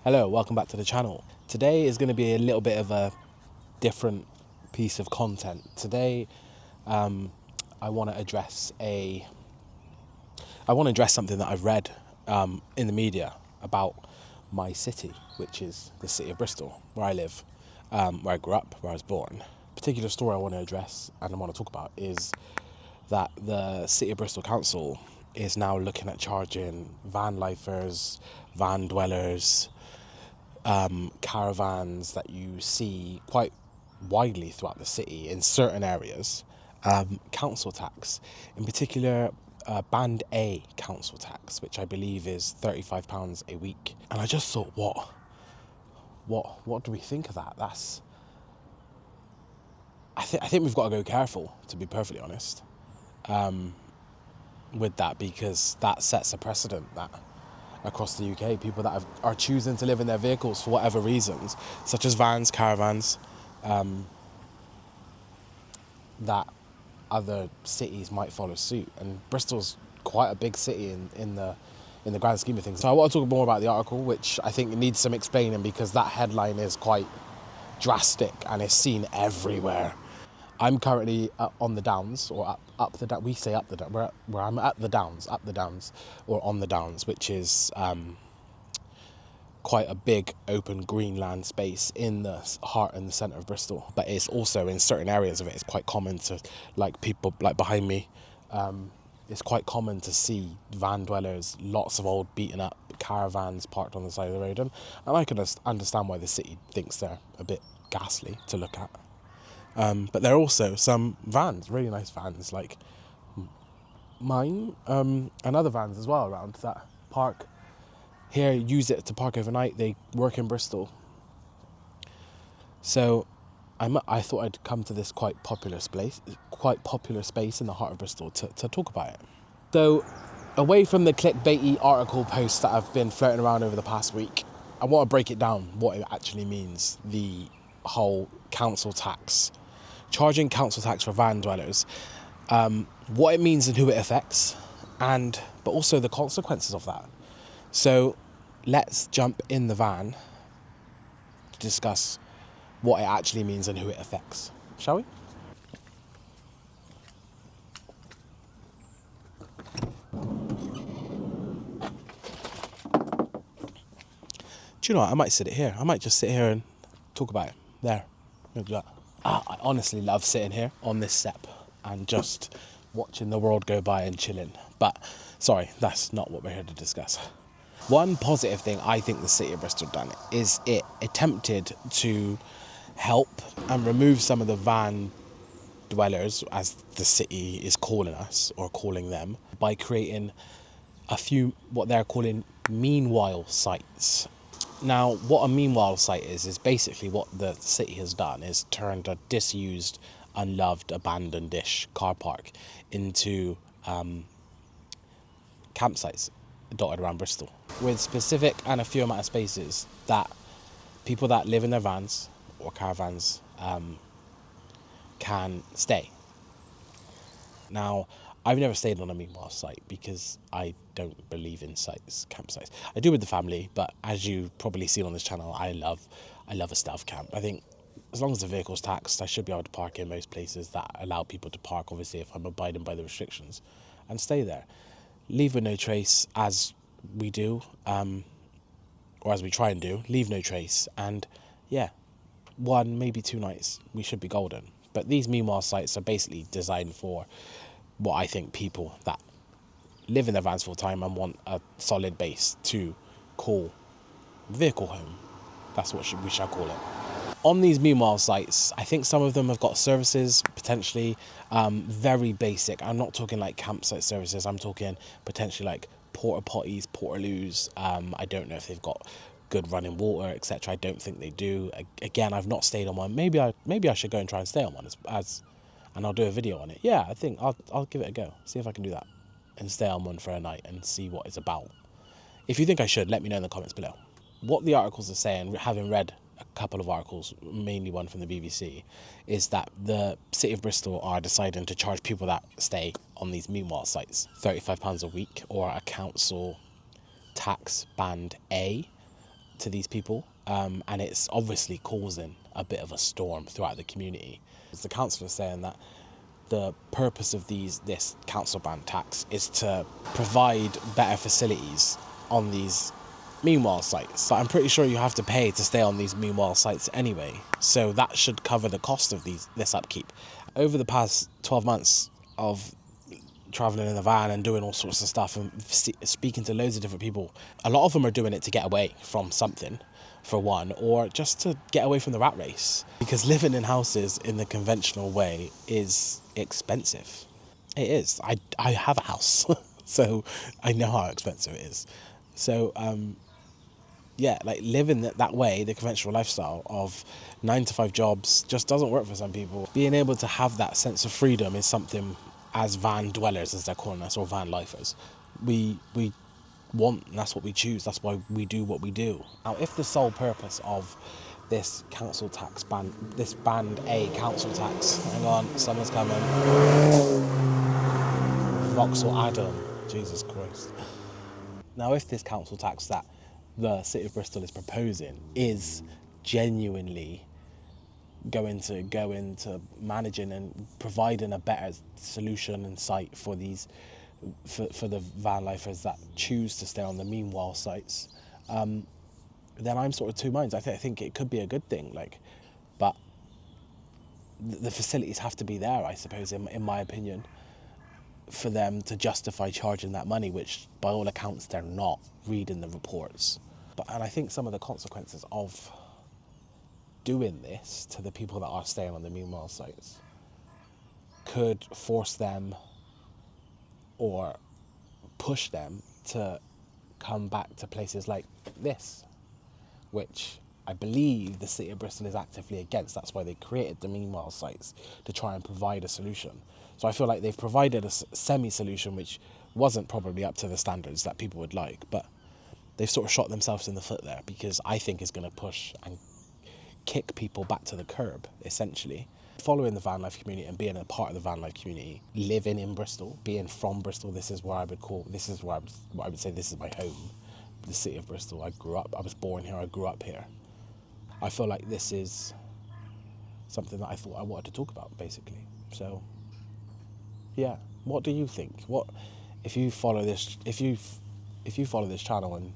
Hello, welcome back to the channel. Today is going to be a little bit of a different piece of content. Today, I want to address something that I've read in the media about my city, which is the city of Bristol, where I live, where I grew up, where I was born. The particular story I want to address and I want to talk about is that the City of Bristol Council is now looking at charging Vanlifers, van dwellers, caravans that you see quite widely throughout the city in certain areas, council tax, in particular Band A council tax, which I believe is £35 a week. And I just thought, what do we think of that? I think we've got to go careful, to be perfectly honest, with that, because that sets a precedent that across the UK, people that are choosing to live in their vehicles for whatever reasons, such as vans, caravans, that other cities might follow suit. And Bristol's quite a big city in the grand scheme of things. So I want to talk more about the article, which I think needs some explaining because that headline is quite drastic and is seen everywhere. I'm currently on the Downs, or up the Downs. We say up the Downs. Where I'm at the Downs, up the Downs, or on the Downs, which is quite a big open green land space in the heart and the centre of Bristol. But it's also in certain areas of it, it's quite common to, like people like behind me, it's quite common to see van dwellers, lots of old beaten up caravans parked on the side of the road. And I can understand why the city thinks they're a bit ghastly to look at. But there are also some vans, really nice vans, like mine, and other vans as well around that park here, use it to park overnight. They work in Bristol. So I thought I'd come to this quite popular space in the heart of Bristol to talk about it. So away from the clickbaity article posts that have been floating around over the past week, I want to break it down, what it actually means, the whole council tax. Charging council tax for van dwellers, what it means and who it affects, but also the consequences of that. So let's jump in the van to discuss what it actually means and who it affects, shall we? Do you know what? I might sit it here. I might just sit here and talk about it. There. I'll do that. I honestly love sitting here on this step and just watching the world go by and chilling. But sorry, that's not what we're here to discuss. One positive thing I think the City of Bristol done is it attempted to help and remove some of the van dwellers, as the city is calling us, or calling them, by creating a few what they're calling meanwhile sites. Now, what a meanwhile site is basically what the city has done is turned a disused, unloved, abandoned-ish car park into campsites dotted around Bristol, with specific and a few amount of spaces that people that live in their vans or caravans can stay. Now, I've never stayed on a meanwhile site because I don't believe in campsites. I do with the family, but as you've probably seen on this channel, I love a stealth camp. I think as long as the vehicle's taxed, I should be able to park in most places that allow people to park, obviously, if I'm abiding by the restrictions, and stay there. Leave with no trace, as we do, or as we try and do, leave no trace. And yeah, 1, maybe 2 nights, we should be golden. But these meanwhile sites are basically designed for what I think people that live in their vans full time and want a solid base to call vehicle home. That's what we shall call it. On these meanwhile sites, I think some of them have got services, potentially very basic. I'm not talking like campsite services. I'm talking potentially like porta potties, portaloos. I don't know if they've got good running water, etc. I don't think they do. Again, I've not stayed on one. Maybe I should go and try and stay on one and I'll do a video on it. Yeah, I think I'll give it a go. See if I can do that and stay on one for a night and see what it's about. If you think I should, let me know in the comments below. What the articles are saying, having read a couple of articles, mainly one from the BBC, is that the City of Bristol are deciding to charge people that stay on these meanwhile sites £35 a week, or a council tax band A, to these people, and it's obviously causing a bit of a storm throughout the community. The council is saying that the purpose of this council ban tax is to provide better facilities on these meanwhile sites. But I'm pretty sure you have to pay to stay on these meanwhile sites anyway, so that should cover the cost of this upkeep. Over the past 12 months of traveling in the van and doing all sorts of stuff and speaking to loads of different people, a lot of them are doing it to get away from something, for one, or just to get away from the rat race, because living in houses in the conventional way is expensive. It is. I have a house so I know how expensive it is. So yeah, like living that way, the conventional lifestyle of 9-to-5 jobs, just doesn't work for some people. Being able to have that sense of freedom is something, as van dwellers, as they're calling us, or Vanlifers, we want, and that's what we choose. That's why we do what we do. Now, if the sole purpose of this council tax ban, this band A council tax, hang on, someone's coming. Vauxhall Adam, Jesus Christ. Now, if this council tax that the City of Bristol is proposing is genuinely going to go into managing and providing a better solution and site for these, for the van lifers that choose to stay on the meanwhile sites, then I'm sort of two minds. I think it could be a good thing, but the facilities have to be there, I suppose, in my opinion, for them to justify charging that money, which by all accounts they're not, reading the reports. And I think some of the consequences of doing this to the people that are staying on the meanwhile sites could force them or push them to come back to places like this, which I believe the City of Bristol is actively against. That's why they created the meanwhile sites, to try and provide a solution. So I feel like they've provided a semi-solution which wasn't probably up to the standards that people would like, but they've sort of shot themselves in the foot there, because I think it's going to push and kick people back to the curb, essentially. Following the van life community and being a part of the van life community, living in Bristol, being from Bristol, this is what I would say this is my home, the City of Bristol. I was born here, I grew up here. I feel like this is something that I thought I wanted to talk about, basically. So, yeah, what do you think? What if you follow this? If you follow this channel and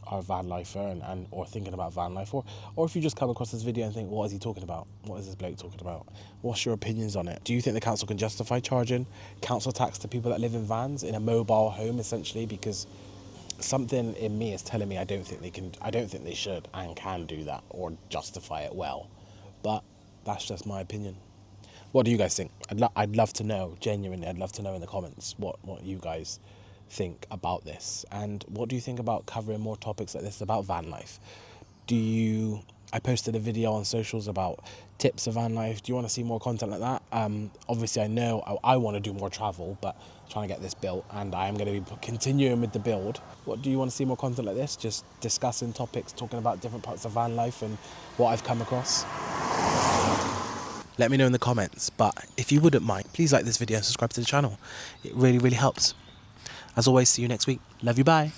are a van lifer and or thinking about van life, or if you just come across this video and think, what is he talking about? What is this bloke talking about? What's your opinions on it? Do you think the council can justify charging council tax to people that live in vans in a mobile home, essentially? Because something in me is telling me I don't think they should and can do that or justify it well. But that's just my opinion. What do you guys think? I'd love to know, genuinely. I'd love to know in the comments what you guys think about this, and what do you think about covering more topics like this about van life? I posted a video on socials about tips of van life. Do you want to see more content like that? Obviously I know I want to do more travel, but I'm trying to get this built, and I am going to be continuing with the build. What do you want to see more content like this? Just discussing topics, talking about different parts of van life and what I've come across? Let me know in the comments, but if you wouldn't mind, please like this video and subscribe to the channel. It really, really helps. As always, see you next week. Love you, bye.